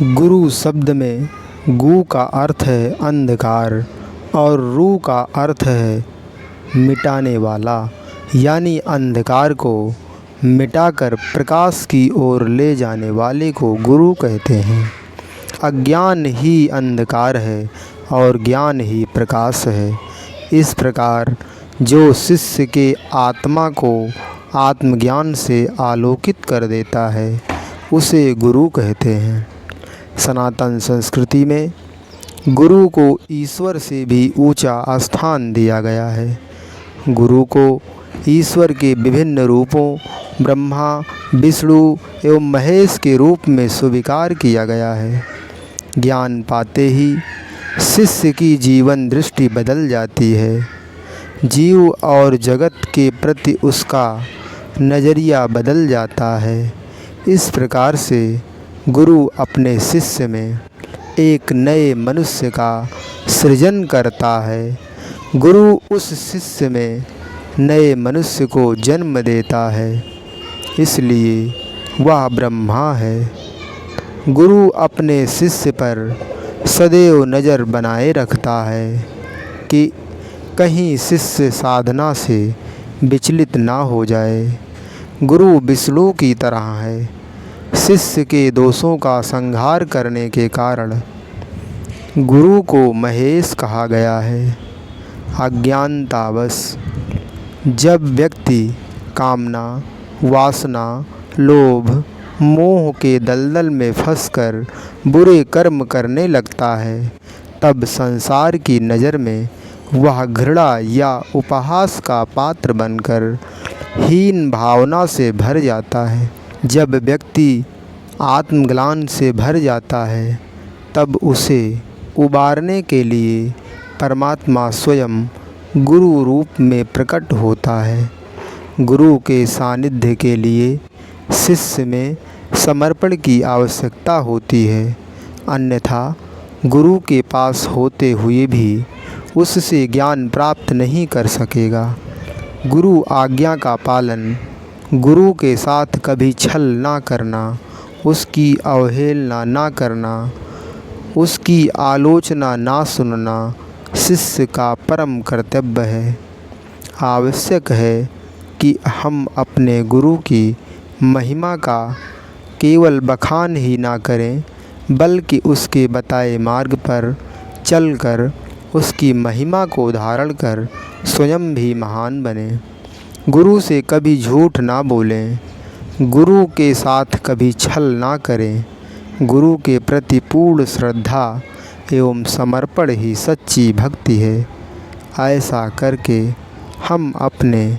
गुरु शब्द में गु का अर्थ है अंधकार और रु का अर्थ है मिटाने वाला, यानी अंधकार को मिटाकर प्रकाश की ओर ले जाने वाले को गुरु कहते हैं। अज्ञान ही अंधकार है और ज्ञान ही प्रकाश है। इस प्रकार जो शिष्य के आत्मा को आत्मज्ञान से आलोकित कर देता है उसे गुरु कहते हैं। सनातन संस्कृति में गुरु को ईश्वर से भी ऊंचा स्थान दिया गया है। गुरु को ईश्वर के विभिन्न रूपों ब्रह्मा, विष्णु एवं महेश के रूप में स्वीकार किया गया है। ज्ञान पाते ही शिष्य की जीवन दृष्टि बदल जाती है। जीव और जगत के प्रति उसका नज़रिया बदल जाता है। इस प्रकार से गुरु अपने शिष्य में एक नए मनुष्य का सृजन करता है। गुरु उस शिष्य में नए मनुष्य को जन्म देता है, इसलिए वह ब्रह्मा है। गुरु अपने शिष्य पर सदैव नज़र बनाए रखता है कि कहीं शिष्य साधना से विचलित ना हो जाए। गुरु विष्णु की तरह है। शिष्य के दोषों का संहार करने के कारण गुरु को महेश कहा गया है। अज्ञानतावश जब व्यक्ति कामना, वासना, लोभ, मोह के दलदल में फंसकर बुरे कर्म करने लगता है, तब संसार की नज़र में वह घृणा या उपहास का पात्र बनकर हीन भावना से भर जाता है। जब व्यक्ति आत्मग्लानि से भर जाता है, तब उसे उबारने के लिए परमात्मा स्वयं गुरु रूप में प्रकट होता है। गुरु के सानिध्य के लिए शिष्य में समर्पण की आवश्यकता होती है, अन्यथा गुरु के पास होते हुए भी उससे ज्ञान प्राप्त नहीं कर सकेगा। गुरु आज्ञा का पालन, गुरु के साथ कभी छल ना करना, उसकी अवहेलना ना करना, उसकी आलोचना ना सुनना शिष्य का परम कर्तव्य है। आवश्यक है कि हम अपने गुरु की महिमा का केवल बखान ही ना करें, बल्कि उसके बताए मार्ग पर चलकर उसकी महिमा को धारण कर स्वयं भी महान बने। गुरु से कभी झूठ ना बोलें, गुरु के साथ कभी छल ना करें। गुरु के प्रति पूर्ण श्रद्धा एवं समर्पण ही सच्ची भक्ति है। ऐसा करके हम अपने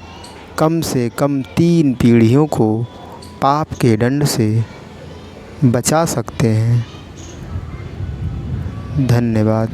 कम से कम 3 पीढ़ियों को पाप के दंड से बचा सकते हैं। धन्यवाद।